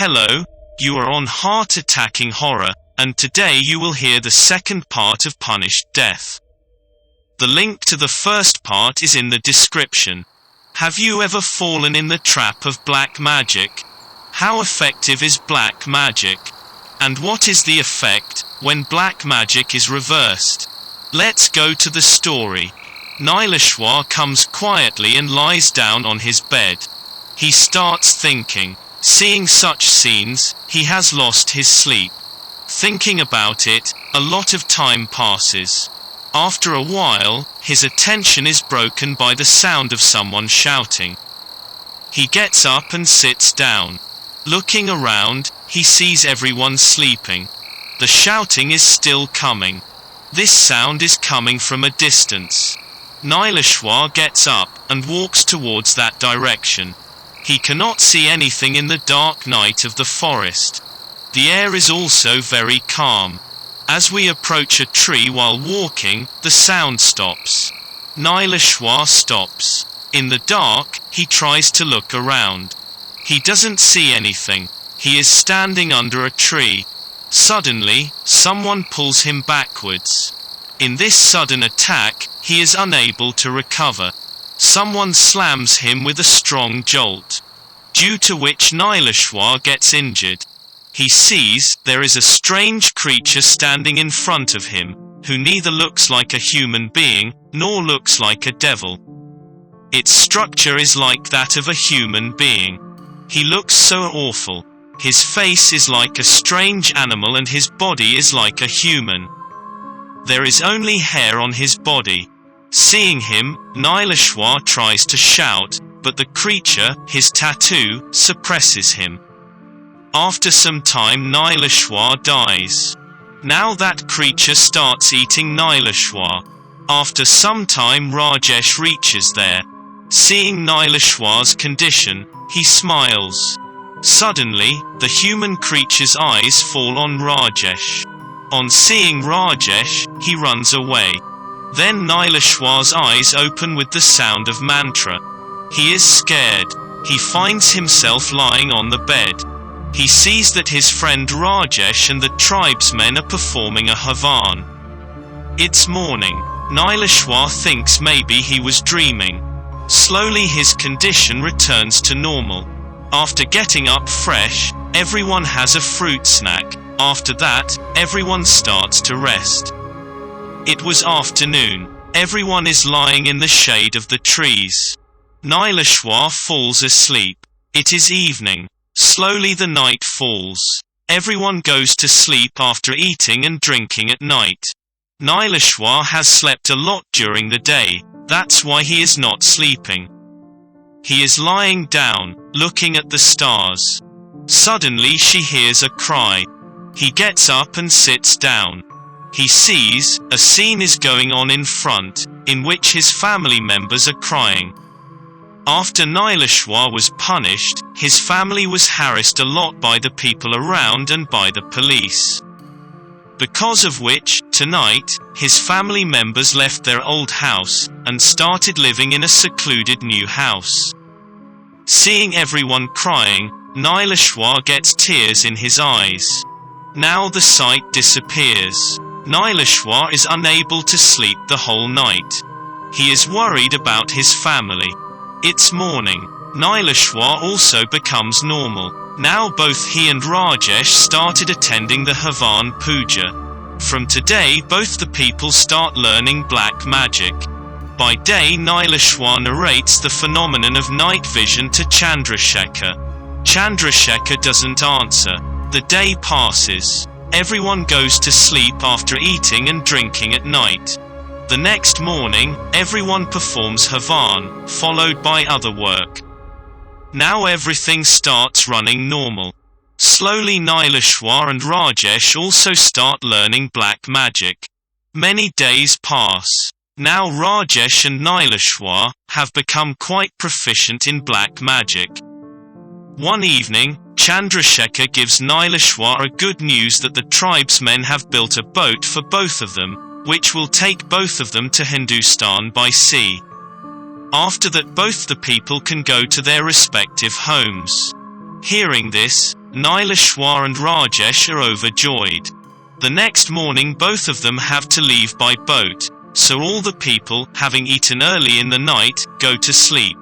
Hello, you are on Heart-Attacking Horror, and today you will hear the second part of Punished Death. The link to the first part is in the description. Have you ever fallen in the trap of black magic? How effective is black magic? And what is the effect when black magic is reversed? Let's go to the story. Nileshwar comes quietly and lies down on his bed. He starts thinking. Seeing such scenes, he has lost his sleep. Thinking about it, a lot of time passes. After a while, his attention is broken by the sound of someone shouting. He gets up and sits down. Looking around, he sees everyone sleeping. The shouting is still coming. This sound is coming from a distance. Nileshwar gets up and walks towards that direction. He cannot see anything in the dark night of the forest. The air is also very calm. As we approach a tree while walking, the sound stops. Nileshwar stops. In the dark, he tries to look around. He doesn't see anything. He is standing under a tree. Suddenly, someone pulls him backwards. In this sudden attack, he is unable to recover. Someone slams him with a strong jolt, due to which Nileshwar gets injured. He sees there is a strange creature standing in front of him, who neither looks like a human being, nor looks like a devil. Its structure is like that of a human being. He looks so awful. His face is like a strange animal and his body is like a human. There is only hair on his body. Seeing him, Nileshwar tries to shout, but the creature, his tattoo, suppresses him. After some time Nileshwar dies. Now that creature starts eating Nileshwar. After some time Rajesh reaches there. Seeing Nileshwar's condition, he smiles. Suddenly, the human creature's eyes fall on Rajesh. On seeing Rajesh, he runs away. Then Nileshwar's eyes open with the sound of mantra. He is scared. He finds himself lying on the bed. He sees that his friend Rajesh and the tribesmen are performing a Havan. It's morning. Nileshwar thinks maybe he was dreaming. Slowly his condition returns to normal. After getting up fresh, everyone has a fruit snack. After that, everyone starts to rest. It was afternoon. Everyone is lying in the shade of the trees. Nileshwar falls asleep. It is evening. Slowly the night falls. Everyone goes to sleep after eating and drinking at night. Nileshwar has slept a lot during the day, that's why he is not sleeping. He is lying down, looking at the stars. Suddenly she hears a cry. He gets up and sits down. He sees, a scene is going on in front, in which his family members are crying. After Nileshwar was punished, his family was harassed a lot by the people around and by the police. Because of which, tonight, his family members left their old house, and started living in a secluded new house. Seeing everyone crying, Nileshwar gets tears in his eyes. Now the sight disappears. Nileshwar is unable to sleep the whole night. He is worried about his family. It's morning. Nileshwar also becomes normal. Now both he and Rajesh started attending the Havan Puja. From today both the people start learning black magic. By day Nileshwar narrates the phenomenon of night vision to Chandrasekhar. Chandrasekhar doesn't answer. The day passes. Everyone goes to sleep after eating and drinking at night. The next morning, everyone performs Havan, followed by other work. Now everything starts running normal. Slowly Nileshwar and Rajesh also start learning black magic. Many days pass. Now Rajesh and Nileshwar have become quite proficient in black magic. One evening, Chandrasekhar gives Nileshwar a good news that the tribesmen have built a boat for both of them, which will take both of them to Hindustan by sea. After that both the people can go to their respective homes. Hearing this, Nileshwar and Rajesh are overjoyed. The next morning both of them have to leave by boat, so all the people, having eaten early in the night, go to sleep.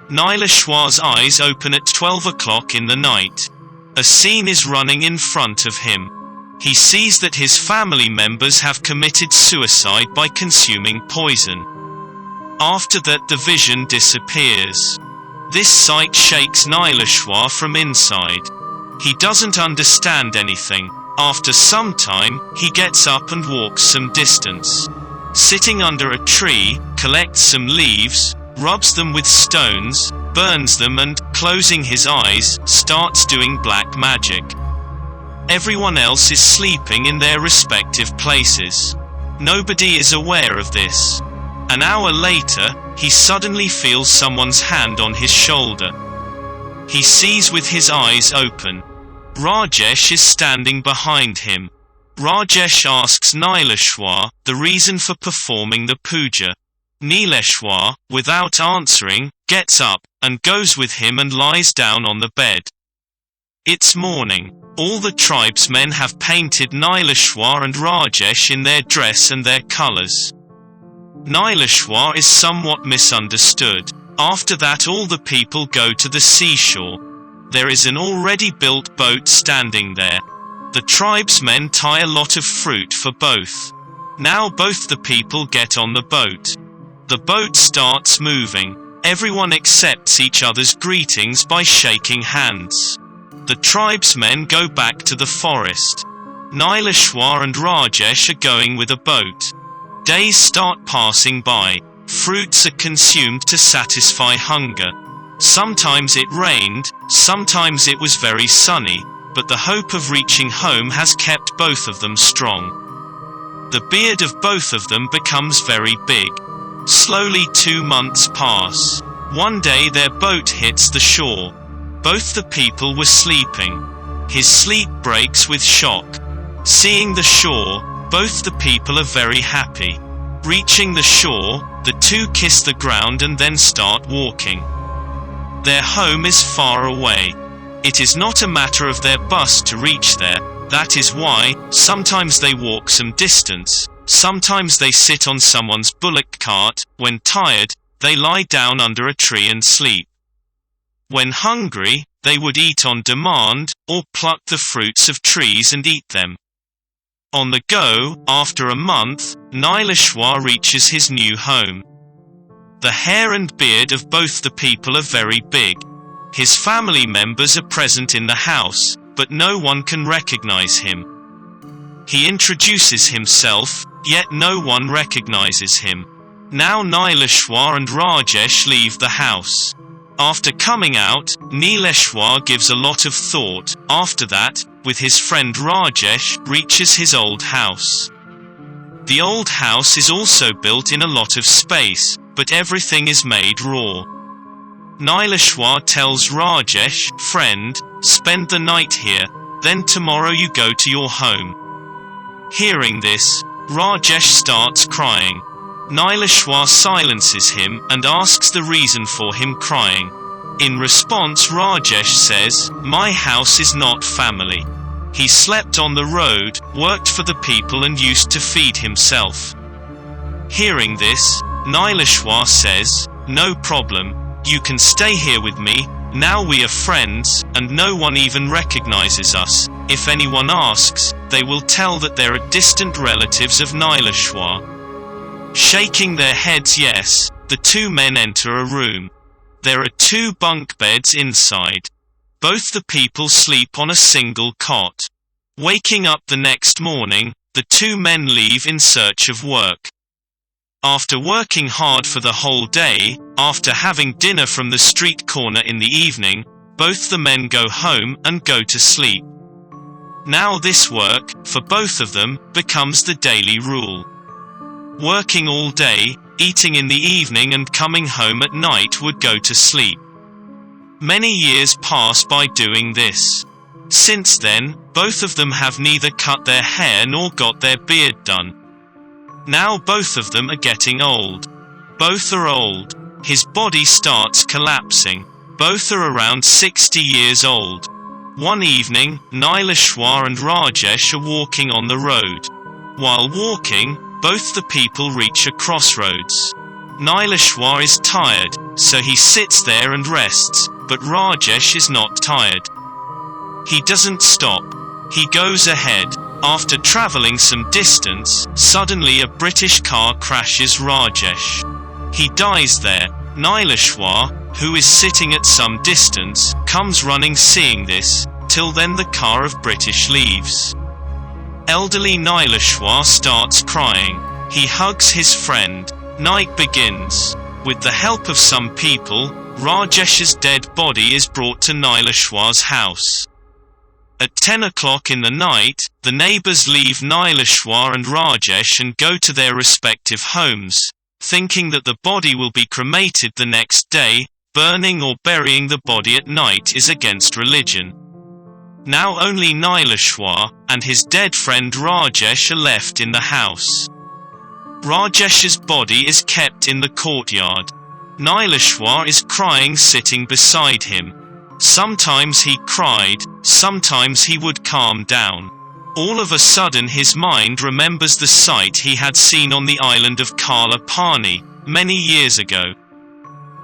Nileshwar's eyes open at 12 o'clock in the night. A scene is running in front of him. He sees that his family members have committed suicide by consuming poison. After that, the vision disappears. This sight shakes Nileshwar from inside. He doesn't understand anything. After some time, he gets up and walks some distance. Sitting under a tree, collects some leaves, rubs them with stones, burns them and, closing his eyes, starts doing black magic. Everyone else is sleeping in their respective places. Nobody is aware of this. An hour later, he suddenly feels someone's hand on his shoulder. He sees with his eyes open. Rajesh is standing behind him. Rajesh asks Nileshwar the reason for performing the puja. Nileshwar, without answering, gets up, and goes with him and lies down on the bed. It's morning. All the tribesmen have painted Nileshwar and Rajesh in their dress and their colors. Nileshwar is somewhat misunderstood. After that, all the people go to the seashore. There is an already built boat standing there. The tribesmen tie a lot of fruit for both. Now both the people get on the boat. The boat starts moving. Everyone accepts each other's greetings by shaking hands. The tribesmen go back to the forest. Nileshwar and Rajesh are going with a boat. Days start passing by. Fruits are consumed to satisfy hunger. Sometimes it rained, sometimes it was very sunny, but the hope of reaching home has kept both of them strong. The beard of both of them becomes very big. Slowly 2 months pass. One day their boat hits the shore. Both the people were sleeping. His sleep breaks with shock. Seeing the shore, both the people are very happy. Reaching the shore, the two kiss the ground and then start walking. Their home is far away. It is not a matter of their bus to reach there. That is why, sometimes they walk some distance, sometimes they sit on someone's bullock cart. When tired, they lie down under a tree and sleep. When hungry, they would eat on demand, or pluck the fruits of trees and eat them. On the go, after a month, Nileshwar reaches his new home. The hair and beard of both the people are very big. His family members are present in the house, but no one can recognize him. He introduces himself, yet no one recognizes him. Now Nileshwar and Rajesh leave the house. After coming out, Nileshwar gives a lot of thought. After that, with his friend Rajesh, reaches his old house. The old house is also built in a lot of space, but everything is made raw. Nileshwar tells Rajesh, friend, spend the night here, then tomorrow you go to your home. Hearing this, Rajesh starts crying. Nileshwar silences him and asks the reason for him crying. In response, Rajesh says, my house is not family. He slept on the road, worked for the people and used to feed himself. Hearing this, Nileshwar says, no problem, you can stay here with me, now we are friends, and no one even recognizes us. If anyone asks, they will tell that they are distant relatives of Nileshwar. Shaking their heads yes, the two men enter a room. There are 2 bunk beds inside. Both the people sleep on a single cot. Waking up the next morning, the 2 men leave in search of work. After working hard for the whole day, after having dinner from the street corner in the evening, both the men go home and go to sleep. Now this work, for both of them, becomes the daily rule. Working all day, eating in the evening and coming home at night would go to sleep. Many years pass by doing this. Since then, both of them have neither cut their hair nor got their beard done. Now both of them are getting old. Both are old. His body starts collapsing. Both are around 60 years old. One evening, Nileshwar and Rajesh are walking on the road. While walking, both the people reach a crossroads. Nileshwar is tired, so he sits there and rests, but Rajesh is not tired. He doesn't stop. He goes ahead. After traveling some distance, suddenly a British car crashes Rajesh. He dies there. Nileshwar, who is sitting at some distance, comes running seeing this. Till then the car of British leaves. Elderly Nileshwar starts crying. He hugs his friend. Night begins. With the help of some people, Rajesh's dead body is brought to Nileshwar's house. At 10 o'clock in the night, the neighbors leave Nileshwar and Rajesh and go to their respective homes, thinking that the body will be cremated the next day. Burning or burying the body at night is against religion. Now only Nileshwar and his dead friend Rajesh are left in the house. Rajesh's body is kept in the courtyard. Nileshwar is crying sitting beside him. Sometimes he cried, sometimes he would calm down. All of a sudden his mind remembers the sight he had seen on the island of Kala Pani, many years ago.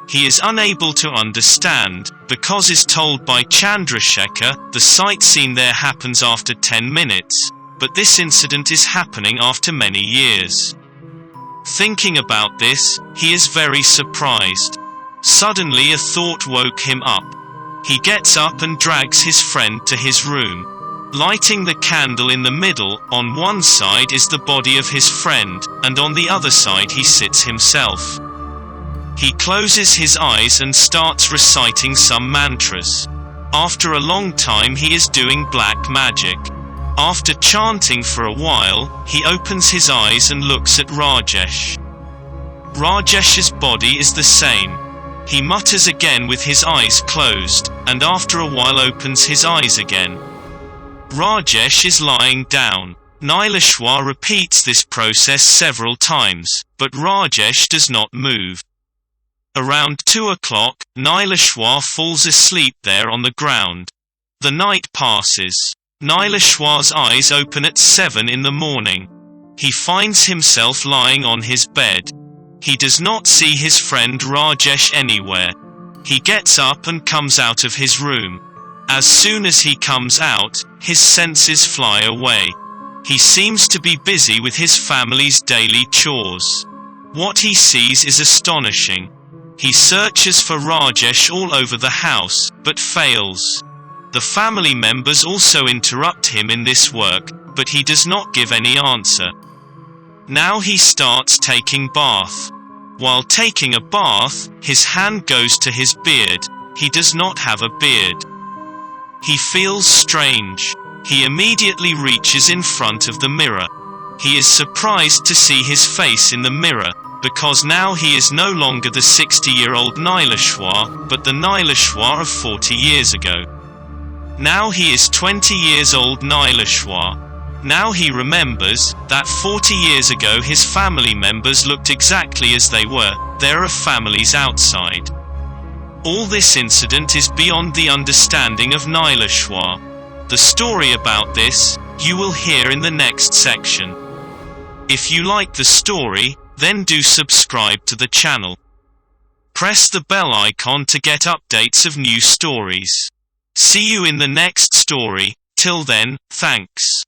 He is unable to understand, because is told by Chandrasekhar, the sight seen there happens after 10 minutes, but this incident is happening after many years. Thinking about this, he is very surprised. Suddenly a thought woke him up. He gets up and drags his friend to his room. Lighting the candle in the middle, on one side is the body of his friend, and on the other side he sits himself. He closes his eyes and starts reciting some mantras. After a long time he is doing black magic. After chanting for a while, he opens his eyes and looks at Rajesh. Rajesh's body is the same. He mutters again with his eyes closed, and after a while opens his eyes again. Rajesh is lying down. Nileshwar repeats this process several times, but Rajesh does not move. Around 2 o'clock, Nileshwar falls asleep there on the ground. The night passes. Nileshwar's eyes open at 7 in the morning. He finds himself lying on his bed. He does not see his friend Rajesh anywhere. He gets up and comes out of his room. As soon as he comes out, his senses fly away. He seems to be busy with his family's daily chores. What he sees is astonishing. He searches for Rajesh all over the house, but fails. The family members also interrupt him in this work, but he does not give any answer. Now he starts taking bath. While taking a bath, his hand goes to his beard. He does not have a beard. He feels strange. He immediately reaches in front of the mirror. He is surprised to see his face in the mirror, because now he is no longer the 60-year-old Nileshwar, but the Nileshwar of 40 years ago. Now he is 20 years old Nileshwar. Now he remembers that 40 years ago his family members looked exactly as they were. There are families outside. All this incident is beyond the understanding of Nileshwar. The story about this, you will hear in the next section. If you like the story, then do subscribe to the channel. Press the bell icon to get updates of new stories. See you in the next story. Till then, thanks.